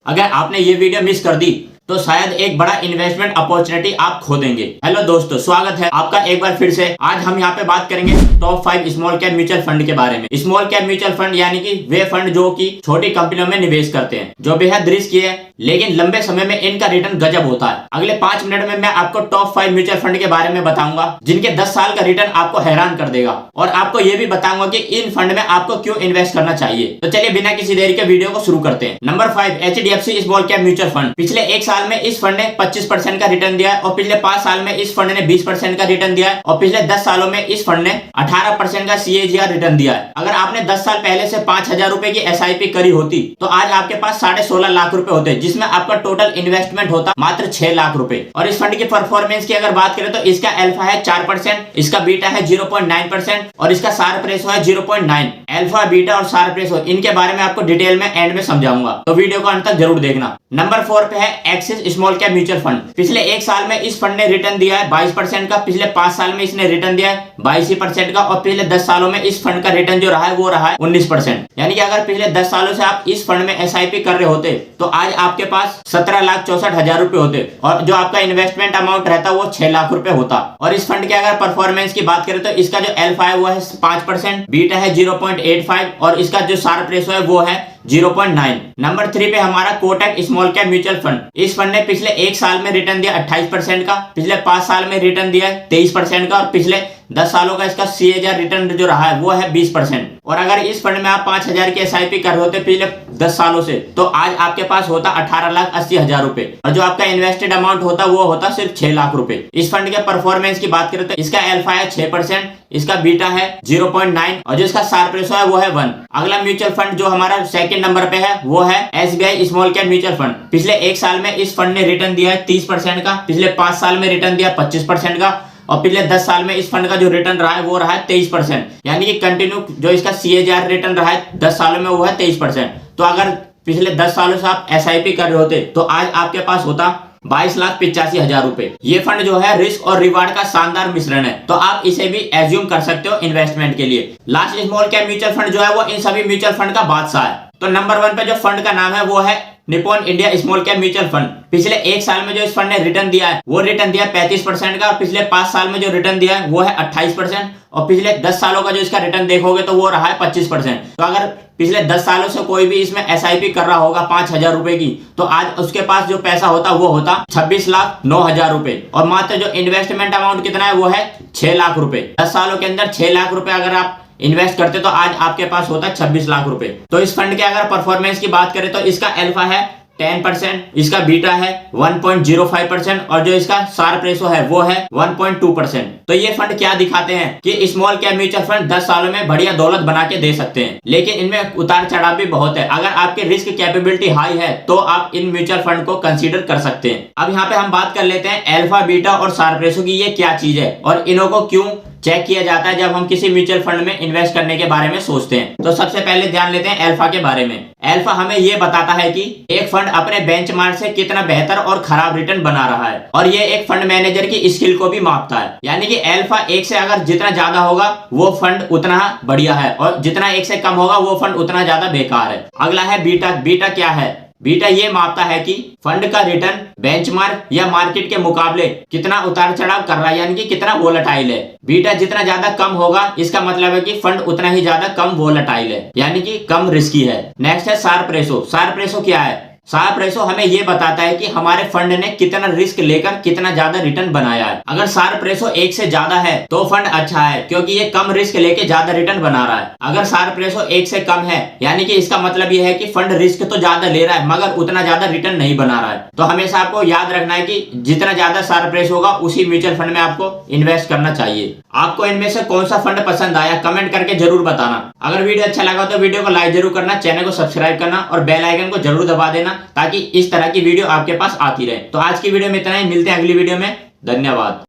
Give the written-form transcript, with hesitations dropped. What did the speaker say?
अगर आपने ये वीडियो मिस कर दी तो शायद एक बड़ा इन्वेस्टमेंट अपॉर्चुनिटी आप खो देंगे। हेलो दोस्तों, स्वागत है आपका एक बार फिर से। आज हम यहाँ पे बात करेंगे top 5 small cap mutual fund के बारे में। स्मॉल कैप म्यूचुअल फंड यानी कि वे फंड जो कि छोटी कंपनियों में निवेश करते हैं, जो बेहद रिस्की है लेकिन लंबे समय में इनका रिटर्न गजब होता है। अगले 5 मिनट में मैं आपको टॉप 5 म्यूचुअल फंड के बारे में बताऊंगा जिनके 10 साल का रिटर्न आपको हैरान कर देगा, और आपको ये भी बताऊंगा कि इन फंड में आपको क्यों इन्वेस्ट करना चाहिए। तो चलिए बिना किसी देरी के वीडियो को शुरू करते हैं। Number 5, HDFC small cap mutual fund. पिछले एक साल में इस फंड ने 25% का रिटर्न दिया है, और पिछले 5 साल में इस फंड ने 20% का रिटर्न दिया है, और पिछले 10 सालों में इस फंड ने 18% का CAGR रिटर्न दिया है। अगर आपने 10 साल पहले से 5,000 रुपए की SIP करी होती तो आज आपके पास 16.5 लाख रुपए होते, जिसमें आपका टोटल इन्वेस्टमेंट होता मात्र 6 लाख रुपए। और इस फंड की परफॉर्मेंस की अगर बात करें तो इसका अल्फा है 4%, इसका बीटा है 0.9% और इसका शार्प रेशो है 0.9। अल्फा, बीटा और शार्प रेशो इनके बारे में आपको डिटेल में एंड में समझाऊंगा, तो वीडियो को अंत तक जरूर देखना। नंबर 4 पे है axis small cap mutual fund. पिछले एक साल में इस फंड ने रिटर्न दिया है 22% का, पिछले 5 साल में इसने रिटर्न दिया है 22% का, और पिछले 10 सालों में इस फंड का रिटर्न जो रहा है वो रहा है 19%। यानी कि अगर पिछले 10 सालों से आप इस फंड में SIP कर रहे होते तो आज आपके पास 17,64,000 रुपए होते, और जो आपका इन्वेस्टमेंट अमाउंट रहता वो 6 लाख रुपए होता। और इस फंड के अगर परफॉर्मेंस की बात करें तो इसका जो अल्फा है वो है 5%, बीटा है 0.85 और इसका जो शार्प रेशो है वो है 0.9। नंबर 3 पे हमारा Kotak small cap mutual fund. इस फंड ने पिछले एक साल में रिटर्न दिया 28% का, पिछले 5 साल में रिटर्न दिया है 23% का, और पिछले 10 सालों का इसका CAGR रिटर्न जो रहा है वो है 20%। और अगर इस फंड में आप 5,000 की SIP कर रहे होते पिछले 10 सालों से तो आज आपके पास होता 18,80,000 रुपए, और जो आपका इन्वेस्टेड अमाउंट होता वो होता सिर्फ 6 लाख रुपए। इस फंड के परफॉर्मेंस की बात करें तो इसका अल्फा है 6%, इसका बीटा है 0.9 और जो इसका शार्प रेशो है वो है 1। अगला म्यूचुअल फंड जो हमारा सेकंड नंबर पे है वो है SBI small cap mutual fund. पिछले एक साल में इस फंड ने रिटर्न दिया है 30% का, पिछले 5 साल में रिटर्न दिया 25% का, और पिछले 10 साल में इस फंड का जो रिटर्न रहा है वो रहा है 23%। यानी कि कंटिन्यू जो इसका CAGR रिटर्न रहा है 10 सालों में वो है 23%। तो अगर पिछले 10 सालों से आप SIP कर रहे होते तो आज आपके पास होता 22,85,000 रुपए। ये फंड जो है रिस्क और रिवार्ड का शानदार मिश्रण है, तो आप इसे भी एज्यूम कर सकते हो इन्वेस्टमेंट के लिए। Last small cap mutual fund जो है वो इन सभी म्यूचुअल फंड का बादशाह है। तो नंबर 1 पे जो फंड का नाम है वो है Nippon India small cap mutual fund. पिछले एक साल में जो इस फंड ने रिटर्न दिया है वो रिटर्न दिया 35% का, और पिछले 5 साल में जो रिटर्न दिया है वो है 28%, और पिछले 10 सालों का जो इसका रिटर्न देखोगे तो वो रहा है 25%। तो अगर पिछले 10 सालों से कोई भी इसमें SIP कर रहा होगा 5,000 रुपए की, तो आज उसके पास जो पैसा होता वो होता 26,09,000 रुपए, और मात्र जो इन्वेस्टमेंट अमाउंट कितना है वो है 6 लाख रुपए। 10 सालों के अंदर 6 लाख रुपए अगर आप इन्वेस्ट करते तो आज आपके पास होता 26 लाख रुपए। तो इस फंड के अगर परफॉर्मेंस की बात करें तो इसका अल्फा है 10%, इसका बीटा है 1.05% और जो इसका शार्प रेशो है वो है 1.2%। तो ये फंड क्या दिखाते हैं कि स्मॉल कैप म्यूचुअल फंड 10 सालों में बढ़िया दौलत बना के दे सकते हैं, लेकिन इनमें उतार चढ़ाव भी बहुत है। अगर आपके रिस्क कैपेबिलिटी हाई है तो आप इन म्यूचुअल फंड को कंसीडर कर सकते हैं। अब यहाँ पे हम बात कर लेते हैं अल्फा, बीटा और शार्प रेशो की ये क्या चीज है और इन्हों को क्यों चेक किया जाता है जब हम किसी म्यूचुअल फंड में इन्वेस्ट करने के बारे में सोचते हैं। तो सबसे पहले ध्यान लेते हैं अल्फा के बारे में। अल्फा हमें यह बताता है कि एक फंड अपने बेंचमार्क से कितना बेहतर और खराब रिटर्न बना रहा है, और ये एक फंड मैनेजर की स्किल को भी मापता है। यानी कि अल्फा 1 से अगर जितना ज्यादा होगा वो फंड उतना बढ़िया है, और जितना 1 से कम होगा वो फंड उतना ज्यादा बेकार है। अगला है बीटा। बीटा क्या है? बीटा ये मापता है कि फंड का रिटर्न बेंचमार्क या मार्केट के मुकाबले कितना उतार चढ़ाव कर रहा है, यानी कि कितना वोलेटाइल है। बीटा जितना ज्यादा कम होगा इसका मतलब है कि फंड उतना ही ज्यादा कम वोलेटाइल है, यानी कि कम रिस्की है। नेक्स्ट है शार्प रेशो। शार्प रेशो क्या है? शार्प रेशो हमें यह बताता है कि हमारे फंड ने कितना रिस्क लेकर कितना ज्यादा रिटर्न बनाया है। अगर शार्प रेशो 1 से ज्यादा है तो फंड अच्छा है, क्योंकि ये कम रिस्क लेके ज्यादा रिटर्न बना रहा है। अगर शार्प रेशो 1 से कम है यानी कि इसका मतलब यह है कि फंड रिस्क तो ज्यादा ले रहा है मगर उतना ज्यादा रिटर्न नहीं बना रहा है। तो हमेशा आपको याद रखना है कि जितना ज्यादा शार्प रेशो होगा उसी म्यूचुअल फंड में आपको इन्वेस्ट करना चाहिए। आपको इनमें से कौन सा फंड पसंद आया कमेंट करके जरूर बताना। अगर वीडियो अच्छा लगा तो वीडियो को लाइक जरूर करना, चैनल को सब्सक्राइब करना और बेल आइकन को जरूर दबा देना ताकि इस तरह की वीडियो आपके पास आती रहे। तो आज की वीडियो में इतना ही, मिलते हैं अगली वीडियो में। धन्यवाद।